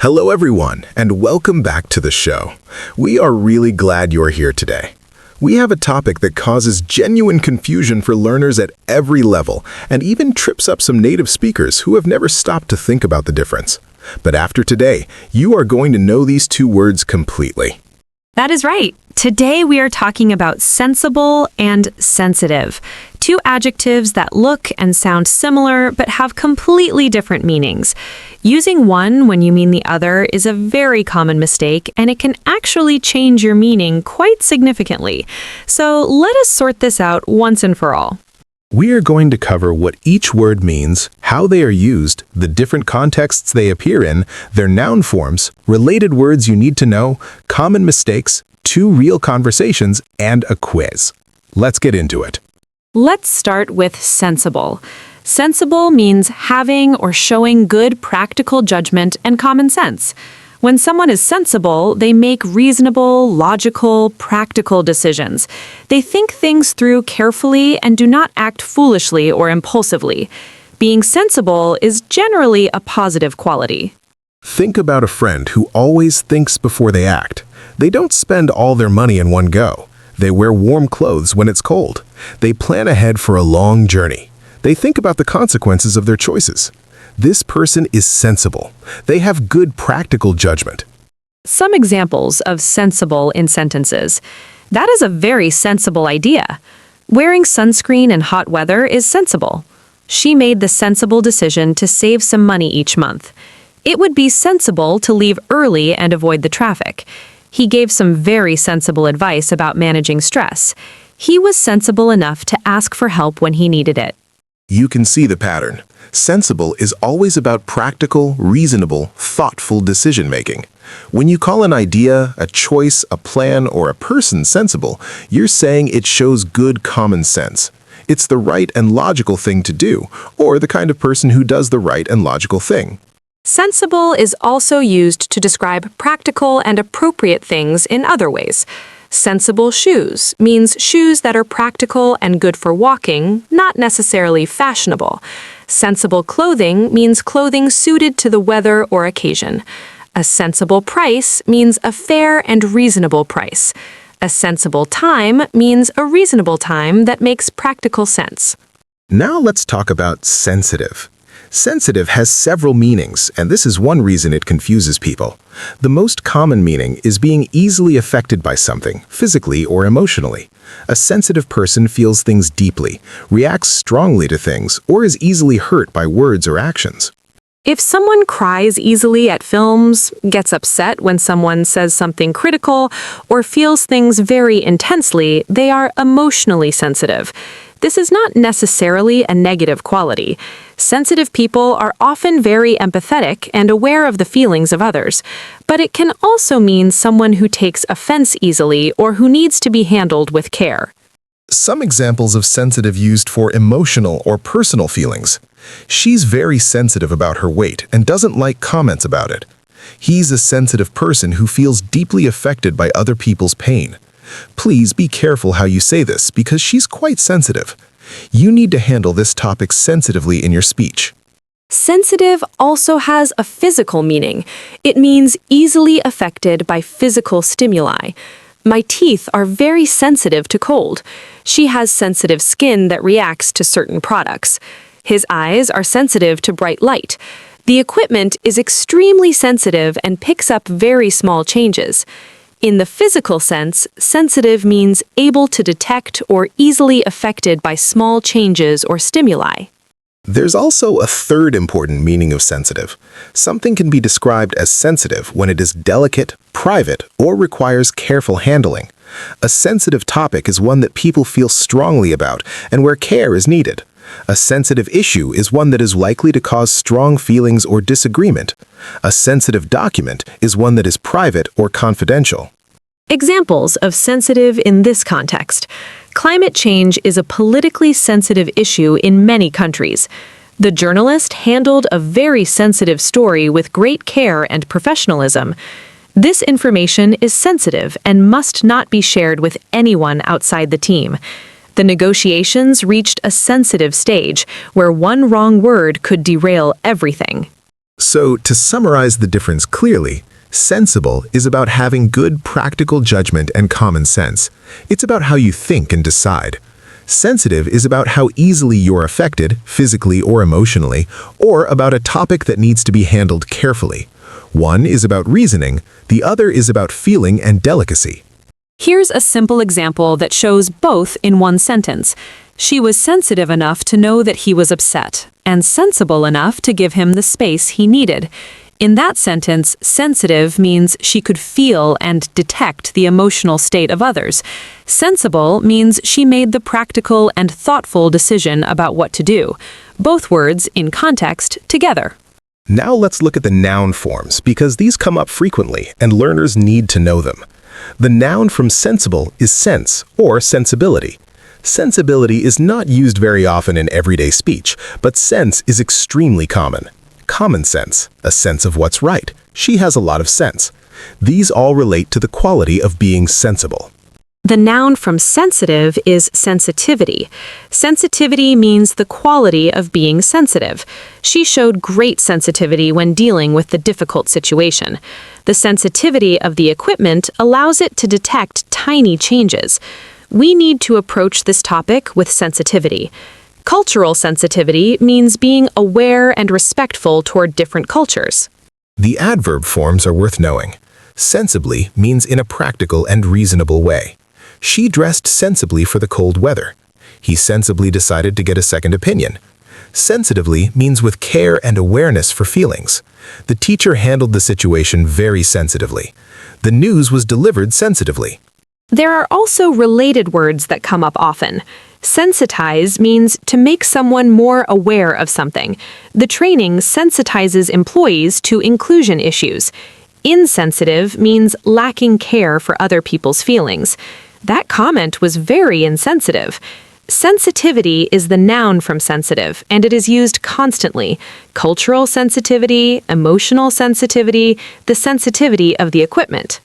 Hello everyone, and welcome back to the show. We are really glad you're here today. We have a topic that causes genuine confusion for learners at every level, and even trips up some native speakers who have never stopped to think about the difference. But after today, you are going to know these two words completely. That is right. Today we are talking about sensible and sensitive, two adjectives that look and sound similar but have completely different meanings. Using one when you mean the other is a very common mistake, and it can actually change your meaning quite significantly. So let us sort this out once and for all. We are going to cover what each word means, how they are used, the different contexts they appear in, their noun forms, related words you need to know, common mistakes, two real conversations, and a quiz. Let's get into it. Let's start with sensible. Sensible means having or showing good practical judgment and common sense. When someone is sensible, they make reasonable, logical, practical decisions. They think things through carefully and do not act foolishly or impulsively. Being sensible is generally a positive quality. Think about a friend who always thinks before they act. They don't spend all their money in one go. They wear warm clothes when it's cold. They plan ahead for a long journey. They think about the consequences of their choices. This person is sensible. They have good practical judgment. Some examples of sensible in sentences. That is a very sensible idea. Wearing sunscreen in hot weather is sensible. She made the sensible decision to save some money each month. It would be sensible to leave early and avoid the traffic. He gave some very sensible advice about managing stress. He was sensible enough to ask for help when he needed it. You can see the pattern. Sensible is always about practical, reasonable, thoughtful decision-making. When you call an idea, a choice, a plan, or a person sensible, you're saying it shows good common sense. It's the right and logical thing to do, or the kind of person who does the right and logical thing. Sensible is also used to describe practical and appropriate things in other ways. Sensible shoes means shoes that are practical and good for walking, not necessarily fashionable. Sensible clothing means clothing suited to the weather or occasion. A sensible price means a fair and reasonable price. A sensible time means a reasonable time that makes practical sense. Now let's talk about sensitive. Sensitive has several meanings, and this is one reason it confuses people. The most common meaning is being easily affected by something, physically or emotionally. A sensitive person feels things deeply, reacts strongly to things, or is easily hurt by words or actions. If someone cries easily at films, gets upset when someone says something critical, or feels things very intensely, they are emotionally sensitive. This is not necessarily a negative quality. Sensitive people are often very empathetic and aware of the feelings of others, but it can also mean someone who takes offense easily or who needs to be handled with care. Some examples of sensitive used for emotional or personal feelings. She's very sensitive about her weight and doesn't like comments about it. He's a sensitive person who feels deeply affected by other people's pain. Please be careful how you say this because she's quite sensitive. You need to handle this topic sensitively in your speech. Sensitive also has a physical meaning. It means easily affected by physical stimuli. My teeth are very sensitive to cold. She has sensitive skin that reacts to certain products. His eyes are sensitive to bright light. The equipment is extremely sensitive and picks up very small changes. In the physical sense, sensitive means able to detect or easily affected by small changes or stimuli. There's also a third important meaning of sensitive. Something can be described as sensitive when it is delicate, private, or requires careful handling. A sensitive topic is one that people feel strongly about and where care is needed. A sensitive issue is one that is likely to cause strong feelings or disagreement. A sensitive document is one that is private or confidential. Examples of sensitive in this context. Climate change is a politically sensitive issue in many countries. The journalist handled a very sensitive story with great care and professionalism. This information is sensitive and must not be shared with anyone outside the team. The negotiations reached a sensitive stage where one wrong word could derail everything. So, to summarize the difference clearly, sensible is about having good practical judgment and common sense. It's about how you think and decide. Sensitive is about how easily you're affected, physically or emotionally, or about a topic that needs to be handled carefully. One is about reasoning, the other is about feeling and delicacy. Here's a simple example that shows both in one sentence. She was sensitive enough to know that he was upset, and sensible enough to give him the space he needed. In that sentence, sensitive means she could feel and detect the emotional state of others. Sensible means she made the practical and thoughtful decision about what to do. Both words, in context, together. Now let's look at the noun forms, because these come up frequently and learners need to know them. The noun from sensible is sense, or sensibility. Sensibility is not used very often in everyday speech, but sense is extremely common. Common sense, a sense of what's right. She has a lot of sense. These all relate to the quality of being sensible. The noun from sensitive is sensitivity. Sensitivity means the quality of being sensitive. She showed great sensitivity when dealing with the difficult situation. The sensitivity of the equipment allows it to detect tiny changes. We need to approach this topic with sensitivity. Cultural sensitivity means being aware and respectful toward different cultures. The adverb forms are worth knowing. Sensibly means in a practical and reasonable way. She dressed sensibly for the cold weather. He sensibly decided to get a second opinion. Sensitively means with care and awareness for feelings. The teacher handled the situation very sensitively. The news was delivered sensitively. There are also related words that come up often. Sensitize means to make someone more aware of something. The training sensitizes employees to inclusion issues. Insensitive means lacking care for other people's feelings. That comment was very insensitive. Sensitivity is the noun from sensitive, and it is used constantly. Cultural sensitivity, emotional sensitivity, the sensitivity of the equipment.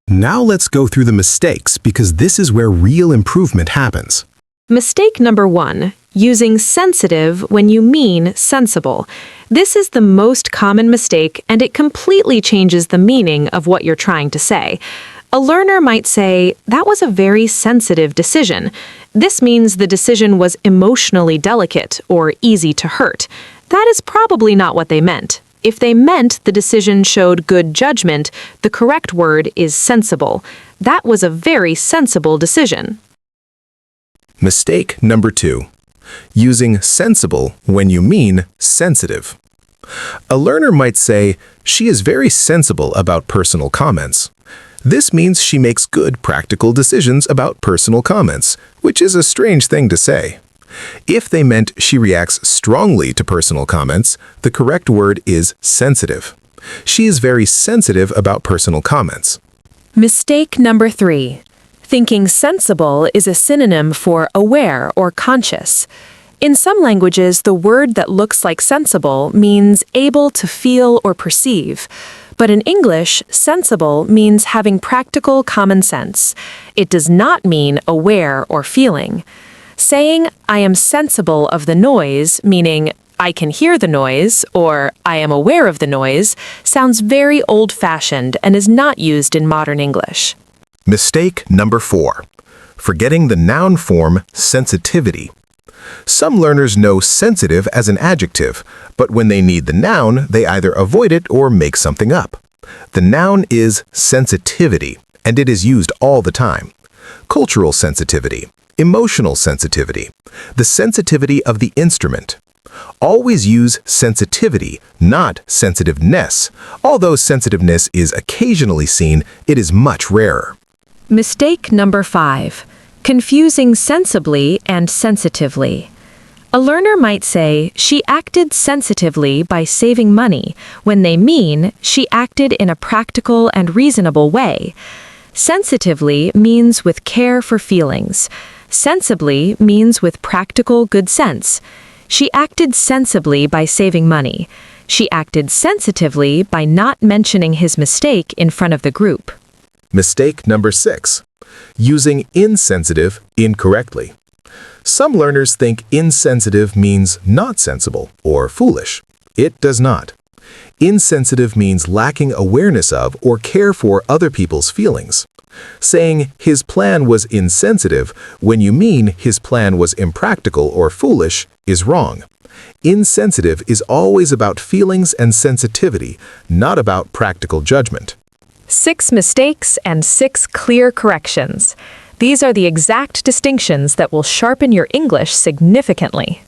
Now let's go through the mistakes, because this is where real improvement happens. Mistake number 1, using sensitive when you mean sensible. This is the most common mistake, and it completely changes the meaning of what you're trying to say. A learner might say, "That was a very sensitive decision." This means the decision was emotionally delicate or easy to hurt. That is probably not what they meant. If they meant the decision showed good judgment, the correct word is sensible. That was a very sensible decision. Mistake number 2. Using sensible when you mean sensitive. A learner might say, "She is very sensible about personal comments." This means she makes good practical decisions about personal comments, which is a strange thing to say. If they meant she reacts strongly to personal comments, the correct word is sensitive. She is very sensitive about personal comments. Mistake number 3. Thinking sensible is a synonym for aware or conscious. In some languages, the word that looks like sensible means able to feel or perceive. But in English, sensible means having practical common sense. It does not mean aware or feeling. Saying, "I am sensible of the noise," meaning I can hear the noise, or I am aware of the noise, sounds very old-fashioned and is not used in modern English. Mistake number 4. Forgetting the noun form sensitivity. Some learners know sensitive as an adjective, but when they need the noun, they either avoid it or make something up. The noun is sensitivity, and it is used all the time. Cultural sensitivity, emotional sensitivity, the sensitivity of the instrument. Always use sensitivity, not sensitiveness. Although sensitiveness is occasionally seen, it is much rarer. Mistake number 5. Confusing sensibly and sensitively. A learner might say, "She acted sensitively by saving money," when they mean she acted in a practical and reasonable way. Sensitively means with care for feelings. Sensibly means with practical good sense. She acted sensibly by saving money. She acted sensitively by not mentioning his mistake in front of the group. Mistake number 6. Using insensitive incorrectly. Some learners think insensitive means not sensible or foolish. It does not. Insensitive means lacking awareness of or care for other people's feelings. Saying his plan was insensitive when you mean his plan was impractical or foolish is wrong. Insensitive is always about feelings and sensitivity, not about practical judgment. 6 mistakes and 6 clear corrections. These are the exact distinctions that will sharpen your English significantly.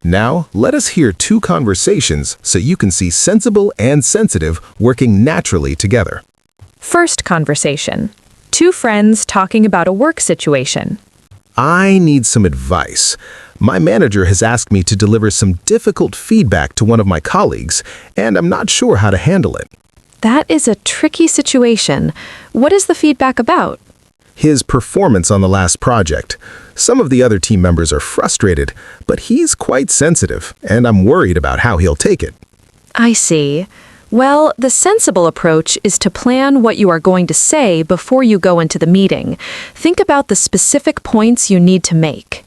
Now, let us hear 2 conversations so you can see sensible and sensitive working naturally together. First conversation. 2 friends talking about a work situation. I need some advice. My manager has asked me to deliver some difficult feedback to one of my colleagues, and I'm not sure how to handle it. That is a tricky situation. What is the feedback about? His performance on the last project. Some of the other team members are frustrated, but he's quite sensitive, and I'm worried about how he'll take it. I see. Well, the sensible approach is to plan what you are going to say before you go into the meeting. Think about the specific points you need to make.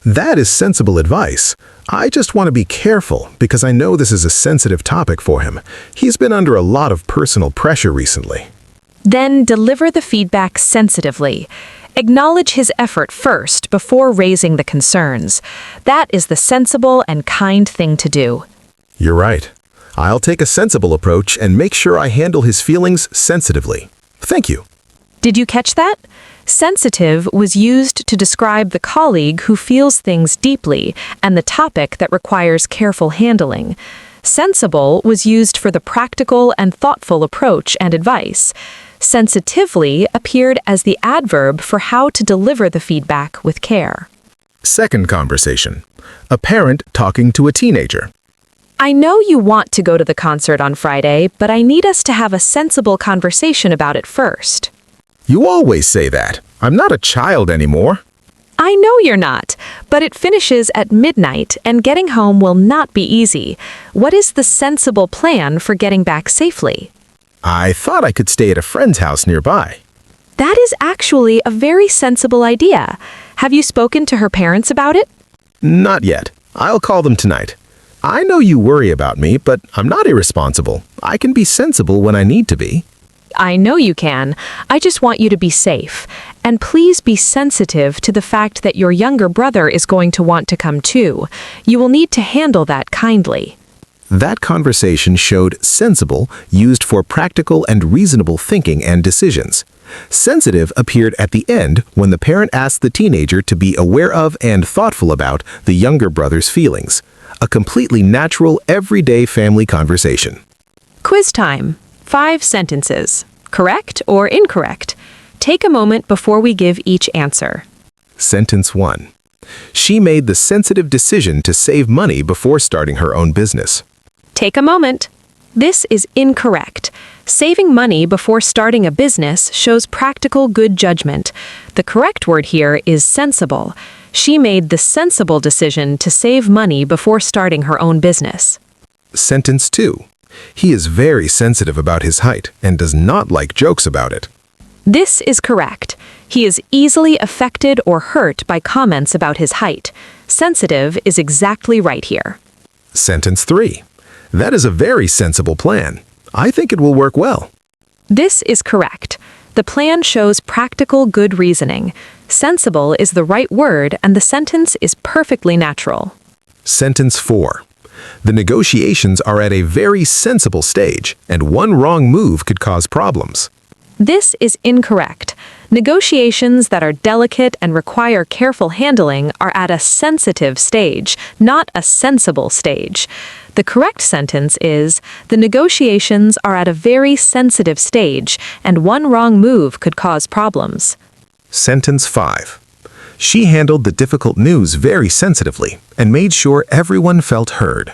That is sensible advice. I just want to be careful because I know this is a sensitive topic for him. He's been under a lot of personal pressure recently. Then deliver the feedback sensitively. Acknowledge his effort first before raising the concerns. That is the sensible and kind thing to do. You're right. I'll take a sensible approach and make sure I handle his feelings sensitively. Thank you. Did you catch that? Sensitive was used to describe the colleague who feels things deeply and the topic that requires careful handling. Sensible was used for the practical and thoughtful approach and advice. Sensitively appeared as the adverb for how to deliver the feedback with care. Second conversation. A parent talking to a teenager. I know you want to go to the concert on Friday, but I need us to have a sensible conversation about it first. You always say that. I'm not a child anymore. I know you're not, but it finishes at midnight and getting home will not be easy. What is the sensible plan for getting back safely? I thought I could stay at a friend's house nearby. That is actually a very sensible idea. Have you spoken to her parents about it? Not yet. I'll call them tonight. I know you worry about me, but I'm not irresponsible. I can be sensible when I need to be. I know you can. I just want you to be safe. And please be sensitive to the fact that your younger brother is going to want to come too. You will need to handle that kindly. That conversation showed sensible used for practical and reasonable thinking and decisions. Sensitive appeared at the end when the parent asked the teenager to be aware of and thoughtful about the younger brother's feelings. A completely natural, everyday family conversation. Quiz time. 5 sentences. Correct or incorrect? Take a moment before we give each answer. Sentence 1. She made the sensitive decision to save money before starting her own business. Take a moment. This is incorrect. Saving money before starting a business shows practical good judgment. The correct word here is sensible. She made the sensible decision to save money before starting her own business. Sentence 2. He is very sensitive about his height and does not like jokes about it. This is correct. He is easily affected or hurt by comments about his height. Sensitive is exactly right here. Sentence 3. That is a very sensible plan. I think it will work well. This is correct. The plan shows practical good reasoning. Sensible is the right word and the sentence is perfectly natural. Sentence 4. The negotiations are at a very sensible stage, and one wrong move could cause problems. This is incorrect. Negotiations that are delicate and require careful handling are at a sensitive stage, not a sensible stage. The correct sentence is, the negotiations are at a very sensitive stage, and one wrong move could cause problems. Sentence 5. She handled the difficult news very sensitively and made sure everyone felt heard.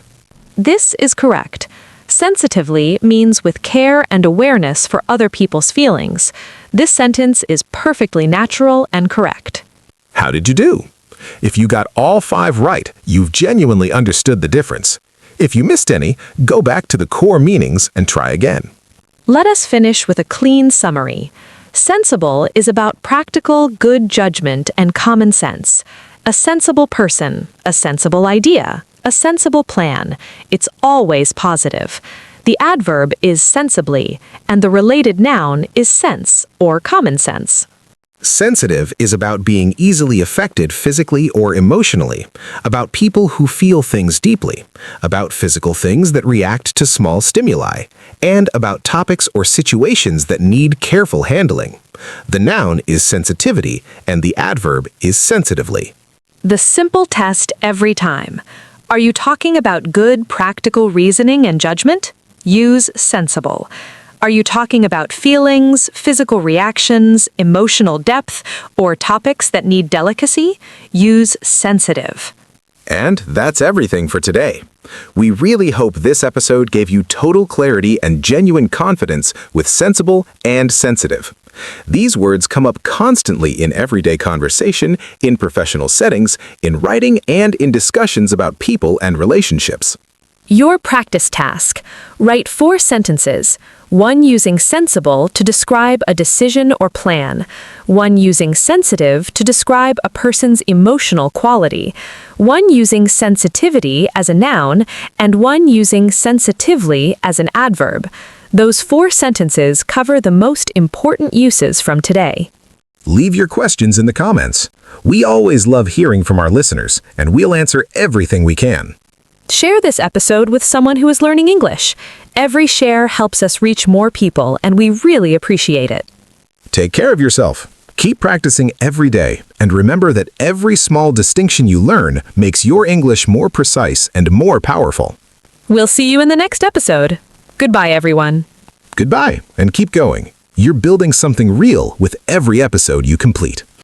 This is correct. Sensitively means with care and awareness for other people's feelings. This sentence is perfectly natural and correct. How did you do? If you got all 5 right, you've genuinely understood the difference. If you missed any, go back to the core meanings and try again. Let us finish with a clean summary. Sensible is about practical, good judgment and common sense. A sensible person, a sensible idea, a sensible plan. It's always positive. The adverb is sensibly, and the related noun is sense or common sense. Sensitive is about being easily affected physically or emotionally, about people who feel things deeply, about physical things that react to small stimuli, and about topics or situations that need careful handling. The noun is sensitivity, and the adverb is sensitively. The simple test every time. Are you talking about good, practical reasoning and judgment? Use sensible. Are you talking about feelings, physical reactions, emotional depth, or topics that need delicacy? Use sensitive. And that's everything for today. We really hope this episode gave you total clarity and genuine confidence with sensible and sensitive. These words come up constantly in everyday conversation, in professional settings, in writing, and in discussions about people and relationships. Your practice task. Write 4 sentences. 1 using sensible to describe a decision or plan. 1 using sensitive to describe a person's emotional quality. 1 using sensitivity as a noun, and 1 using sensitively as an adverb. Those 4 sentences cover the most important uses from today. Leave your questions in the comments. We always love hearing from our listeners, and we'll answer everything we can. Share this episode with someone who is learning English. Every share helps us reach more people, and we really appreciate it. Take care of yourself. Keep practicing every day, and remember that every small distinction you learn makes your English more precise and more powerful. We'll see you in the next episode. Goodbye, everyone. Goodbye, and keep going. You're building something real with every episode you complete.